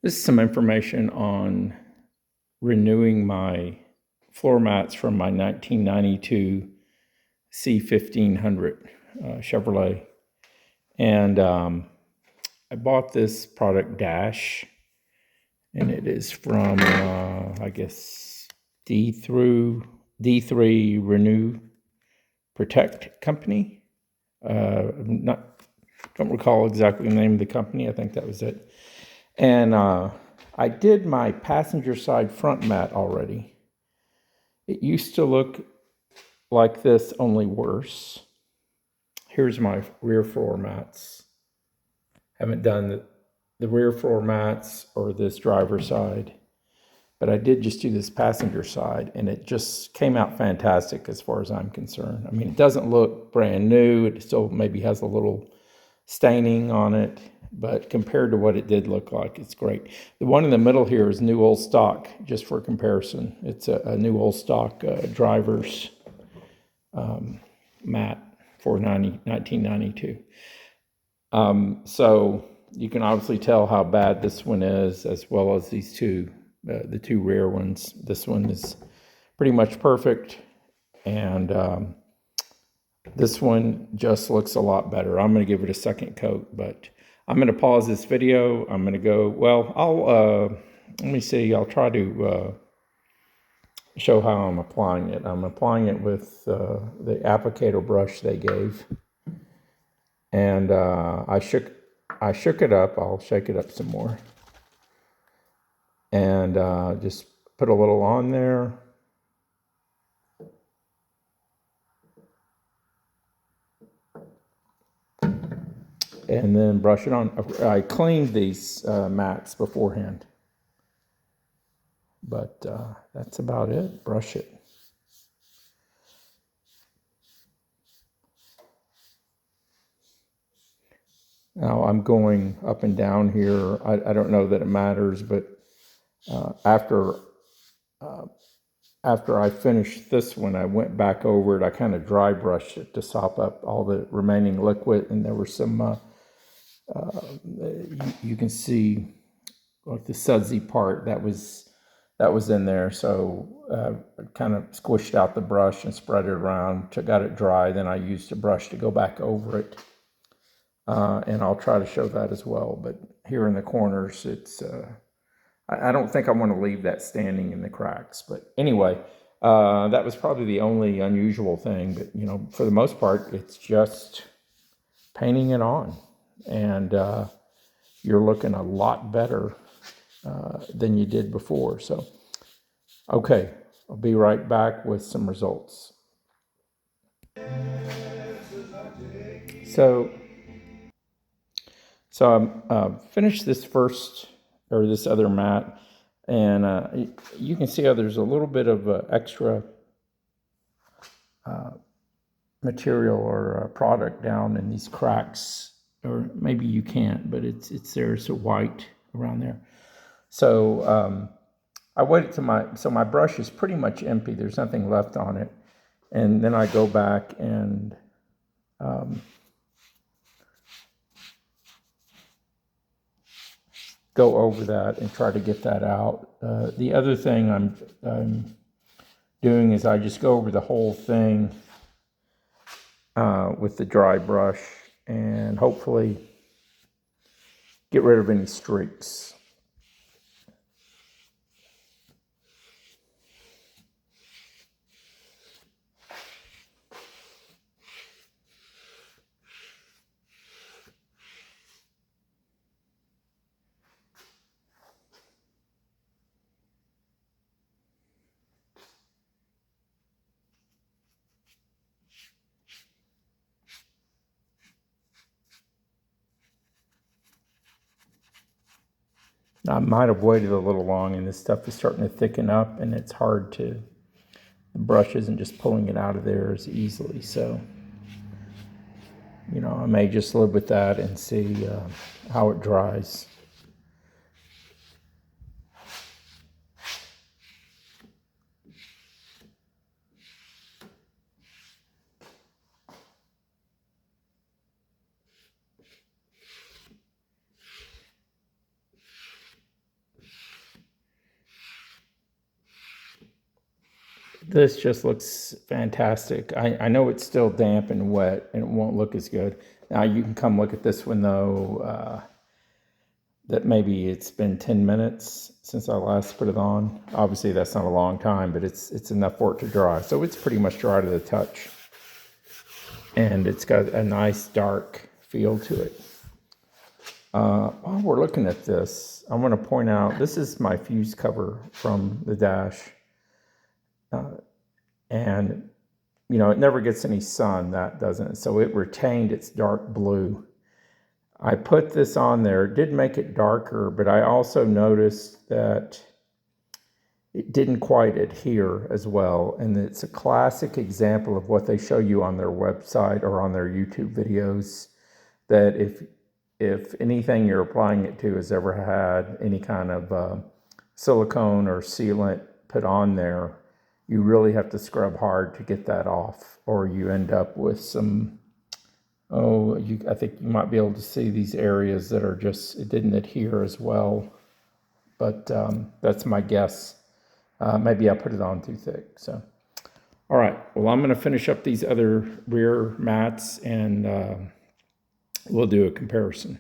This is some information on renewing my floor mats from my 1992 C1500 Chevrolet. And I bought this product Dash, and it is from, I guess, D3 Renew Protect Company. Don't recall exactly the name of the company. I think that was it. And I did my passenger side front mat already. It used to look like this, only worse. Here's my rear floor mats. Haven't done the rear floor mats or this driver side, but I did just do this passenger side, and it just came out fantastic as far as I'm concerned. I mean, it doesn't look brand new. It still maybe has a little staining on it, but compared to what it did look like, it's great. The one in the middle here is new old stock, just for comparison. It's a new old stock driver's mat for 1992. So you can obviously tell how bad this one is, as well as these two, the two rear ones. This one is pretty much perfect, and this one just looks a lot better. I'm going to give it a second coat, but I'm going to pause this video. I'm going to go, well, let me see. I'll try to show how I'm applying it. I'm applying it with the applicator brush they gave. And I shook it up. I'll shake it up some more. And just put a little on there. And then brush it on. I cleaned these mats beforehand. But that's about it. Brush it. Now I'm going up and down here. I don't know that it matters, but after I finished this one, I went back over it. I kind of dry brushed it to sop up all the remaining liquid, and there were some, you can see like the sudsy part that was in there. So I kind of squished out the brush and spread it around, got it dry. Then I used a brush to go back over it. And I'll try to show that as well. But here in the corners, it's, I don't think I want to leave that standing in the cracks. But anyway, that was probably the only unusual thing. But, you know, for the most part, it's just painting it on. And you're looking a lot better than you did before. So, okay, I'll be right back with some results. So I'm finished this this other mat, and you can see how there's a little bit of extra material or product down in these cracks, or maybe you can't, but it's there. It's a white around there. So I waited till so my brush is pretty much empty. There's nothing left on it, and then I go back and go over that and try to get that out. The other thing I'm doing is I just go over the whole thing with the dry brush and hopefully get rid of any streaks. I might have waited a little long, and this stuff is starting to thicken up, and it's hard to, the brush isn't just pulling it out of there as easily. So, you know, I may just live with that and see how it dries. This just looks fantastic. I know it's still damp and wet and it won't look as good. Now you can come look at this one though, that maybe it's been 10 minutes since I last put it on. Obviously that's not a long time, but it's enough for it to dry. So it's pretty much dry to the touch. And it's got a nice dark feel to it. While we're looking at this, I want to point out, this is my fuse cover from the dash. And, you know, it never gets any sun, that doesn't. So it retained its dark blue. I put this on there, it did make it darker, but I also noticed that it didn't quite adhere as well. And it's a classic example of what they show you on their website or on their YouTube videos, that if anything you're applying it to has ever had any kind of silicone or sealant put on there, you really have to scrub hard to get that off, or you end up with some, I think you might be able to see these areas that are just, it didn't adhere as well. But that's my guess. Maybe I put it on too thick. So, all right. Well, I'm going to finish up these other rear mats and we'll do a comparison.